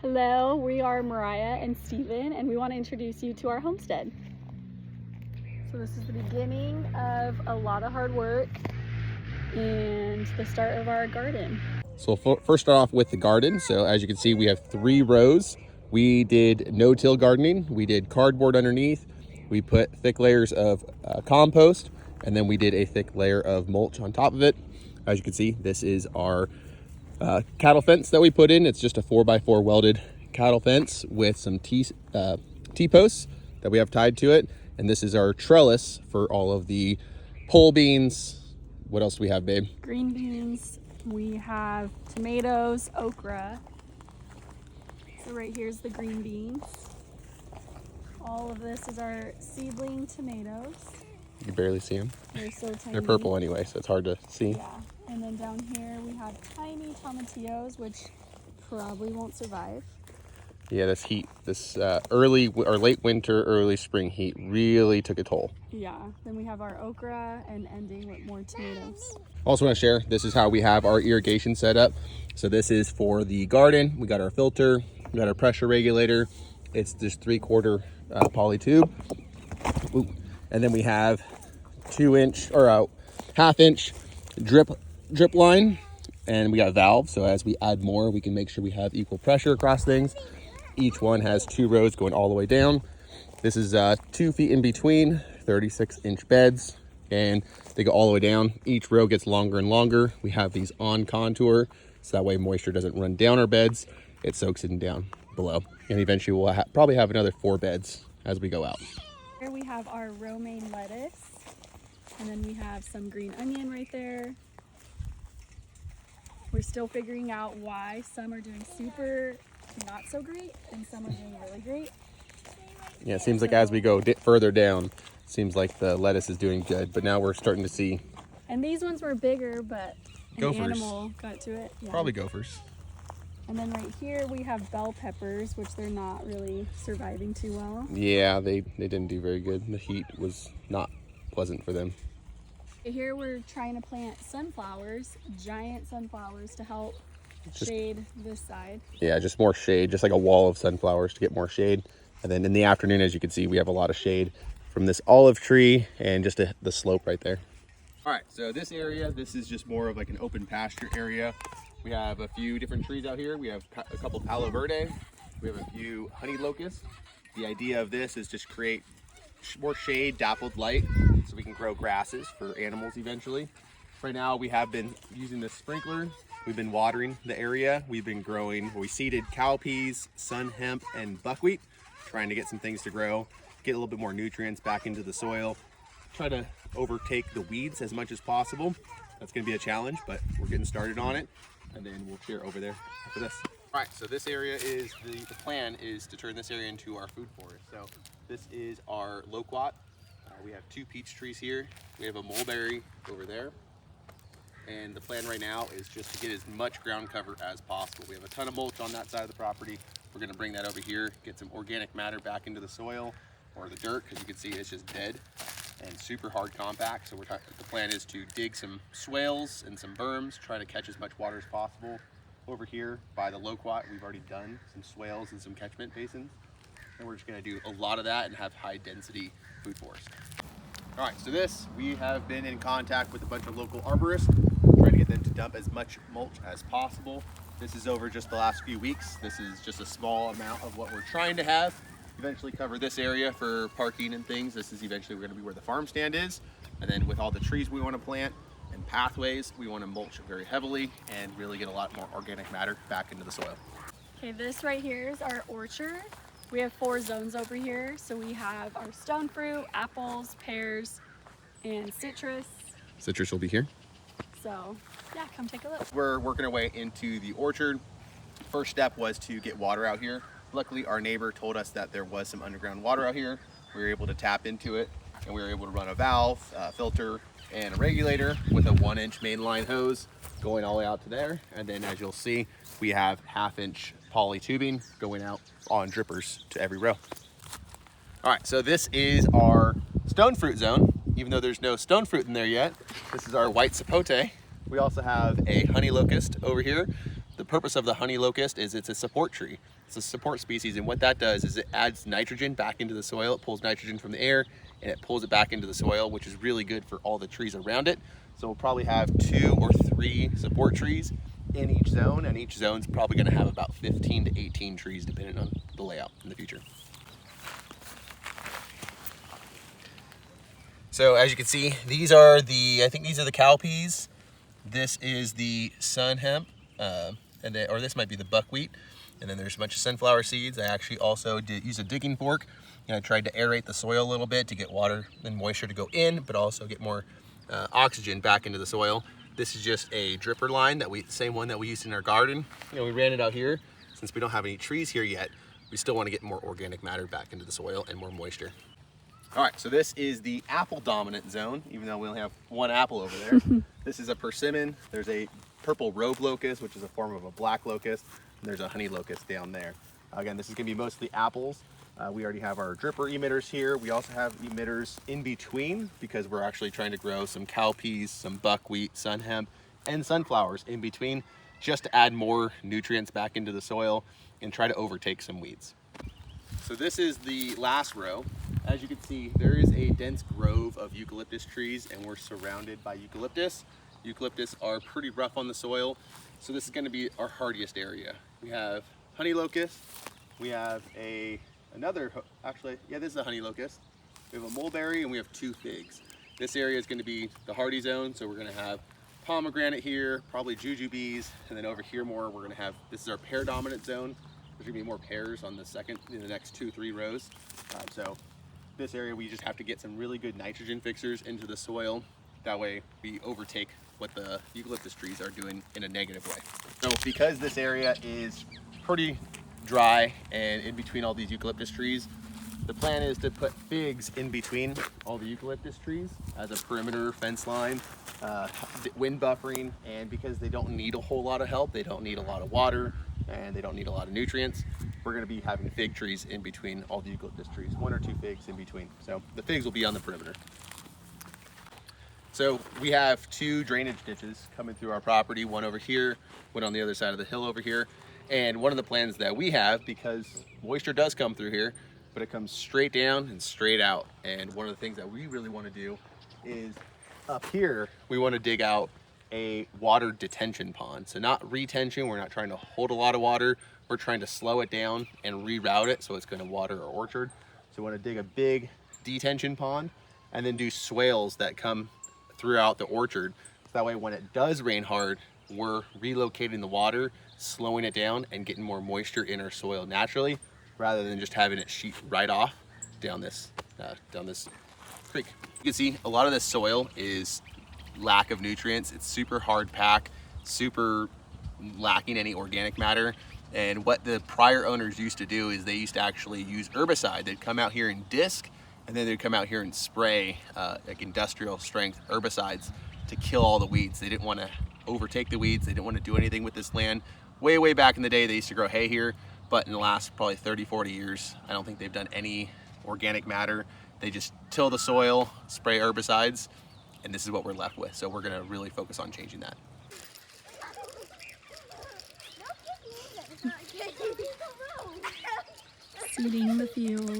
Hello, we are Mariah and Steven, and we want to introduce you to our homestead. So this is the beginning of a lot of hard work and the start of our garden. So we'll first start off with the garden. So as you can see, we have 3 rows. We did no-till gardening. We did cardboard underneath. We put thick layers of compost, and then we did a thick layer of mulch on top of it. As you can see, this is our cattle fence that we put in. It's just a 4x4 welded cattle fence with some T-posts that we have tied to it. And this is our trellis for all of the pole beans. What else do we have, babe? Green beans. We have tomatoes, okra. So right here's the green beans. All of this is our seedling tomatoes. You can barely see them. They're so tiny. They're purple anyway, so it's hard to see. Yeah. And then down here we have tiny tomatillos, which probably won't survive. Yeah, this heat, this early or late winter, early spring heat really took a toll. Yeah. Then we have our okra and ending with more tomatoes. Also want to share, this is how we have our irrigation set up. So this is for the garden. We got our filter, we got our pressure regulator. It's this 3/4 poly tube. Ooh. And then we have 2-inch or a 1/2-inch drip line, and we got a valve. So as we add more, we can make sure we have equal pressure across things. Each one has 2 rows going all the way down. This is 2 feet in between, 36-inch beds, and they go all the way down. Each row gets longer and longer. We have these on contour, so that way moisture doesn't run down our beds. It soaks it down below. And eventually we'll probably have another 4 beds as we go out. Here we have our romaine lettuce, and then we have some green onion right there. We're still figuring out why some are doing super not so great and some are doing really great. Yeah, it seems like as we go further down, seems like the lettuce is doing good, but now we're starting to see. And these ones were bigger, but Gophers. An animal got to it. Yeah. Probably gophers. And then right here we have bell peppers, which they're not really surviving too well. Yeah, they didn't do very good. The heat was not pleasant for them. Here we're trying to plant sunflowers, giant sunflowers, to help shade this side. Yeah, just more shade, just like a wall of sunflowers to get more shade. And then in the afternoon, as you can see, we have a lot of shade from this olive tree and just the slope right there. All right, so this area, this is just more of like an open pasture area. We have a few different trees out here. We have a couple Palo Verde. We have a few honey locusts. The idea of this is just create more shade, dappled light, so we can grow grasses for animals eventually. Right now, we have been using this sprinkler. We've been watering the area. We've been growing, we seeded cowpeas, sun hemp, and buckwheat, trying to get some things to grow, get a little bit more nutrients back into the soil, try to overtake the weeds as much as possible. That's gonna be a challenge, but we're getting started on it, and then we'll share over there after this. All right, so this area is, the plan is to turn this area into our food forest. So this is our loquat. We have 2 peach trees here. We have a mulberry over there. And the plan right now is just to get as much ground cover as possible. We have a ton of mulch on that side of the property. We're gonna bring that over here, get some organic matter back into the soil or the dirt, because you can see it's just dead and super hard compact. So the plan is to dig some swales and some berms, try to catch as much water as possible. Over here by the loquat, we've already done some swales and some catchment basins. And we're just gonna do a lot of that and have high density food forest. All right, so we have been in contact with a bunch of local arborists, trying to get them to dump as much mulch as possible. This is over just the last few weeks. This is just a small amount of what we're trying to have. Eventually cover this area for parking and things. This is eventually gonna be where the farm stand is. And then with all the trees we wanna plant and pathways, we wanna mulch very heavily and really get a lot more organic matter back into the soil. Okay, this right here is our orchard. We have 4 zones over here. So we have our stone fruit, apples, pears, and citrus. Citrus will be here. So yeah, come take a look. We're working our way into the orchard. First step was to get water out here. Luckily, our neighbor told us that there was some underground water out here. We were able to tap into it, and we were able to run a valve, filter, and a regulator with a 1-inch mainline hose going all the way out to there. And then as you'll see, we have 1/2-inch poly tubing going out on drippers to every row. All right, so this is our stone fruit zone. Even though there's no stone fruit in there yet, this is our white sapote. We also have a honey locust over here. The purpose of the honey locust is it's a support tree. It's a support species, and what that does is it adds nitrogen back into the soil. It pulls nitrogen from the air and it pulls it back into the soil, which is really good for all the trees around it. So we'll probably have 2 or 3 support trees in each zone, and each zone's probably going to have about 15 to 18 trees depending on the layout in the future. So as you can see, these are I think these are the cowpeas. This is the sun hemp, or this might be the buckwheat. And then there's a bunch of sunflower seeds. I actually also use a digging fork, and I tried to aerate the soil a little bit to get water and moisture to go in, but also get more oxygen back into the soil. This is just a dripper line same one that we used in our garden. We ran it out here. Since we don't have any trees here yet, we still want to get more organic matter back into the soil and more moisture. All right, so this is the apple dominant zone, even though we only have 1 apple over there. This is a persimmon. There's a purple robe locust, which is a form of a black locust. And there's a honey locust down there. Again, this is gonna be mostly apples. We already have our dripper emitters here. We also have emitters in between because we're actually trying to grow some cowpeas, some buckwheat, sun hemp, and sunflowers in between, just to add more nutrients back into the soil and try to overtake some weeds. So this is the last row. As you can see, there is a dense grove of eucalyptus trees, and we're surrounded by eucalyptus. Eucalyptus are pretty rough on the soil, so this is going to be our hardiest area. We have honey locust. We have this is a honey locust. We have a mulberry, and we have 2 figs. This area is going to be the hardy zone, so we're going to have pomegranate here, probably jujubes, and then over here more, we're going to have, this is our pear dominant zone. There's going to be more pears on the next 2-3 rows. So this area, we just have to get some really good nitrogen fixers into the soil. That way we overtake what the eucalyptus trees are doing in a negative way. So because this area is pretty dry and in between all these eucalyptus trees, the plan is to put figs in between all the eucalyptus trees as a perimeter fence line, wind buffering, and because they don't need a whole lot of help, they don't need a lot of water, and they don't need a lot of nutrients, we're going to be having fig trees in between all the eucalyptus trees, 1 or 2 figs in between. So the figs will be on the perimeter. So we have 2 drainage ditches coming through our property, one over here, one on the other side of the hill over here. And one of the plans that we have, because moisture does come through here, but it comes straight down and straight out. And one of the things that we really want to do is up here, we want to dig out a water detention pond. So not retention, we're not trying to hold a lot of water, we're trying to slow it down and reroute it so it's going to water our orchard. So we want to dig a big detention pond and then do swales that come throughout the orchard. So that way when it does rain hard, we're relocating the water, slowing it down, and getting more moisture in our soil naturally, rather than just having it sheet right off down this creek. You can see a lot of this soil is lack of nutrients. It's super hard pack, super lacking any organic matter. And what the prior owners used to do is they used to actually use herbicide. They'd come out here and disc, and then they'd come out here and spray like industrial strength herbicides to kill all the weeds. They didn't want to overtake the weeds. They didn't want to do anything with this land. Way back in the day, they used to grow hay here, but in the last probably 30-40 years, I don't think they've done any organic matter. They just till the soil, spray herbicides, and this is what we're left with. So we're gonna really focus on changing that. Seeding the field.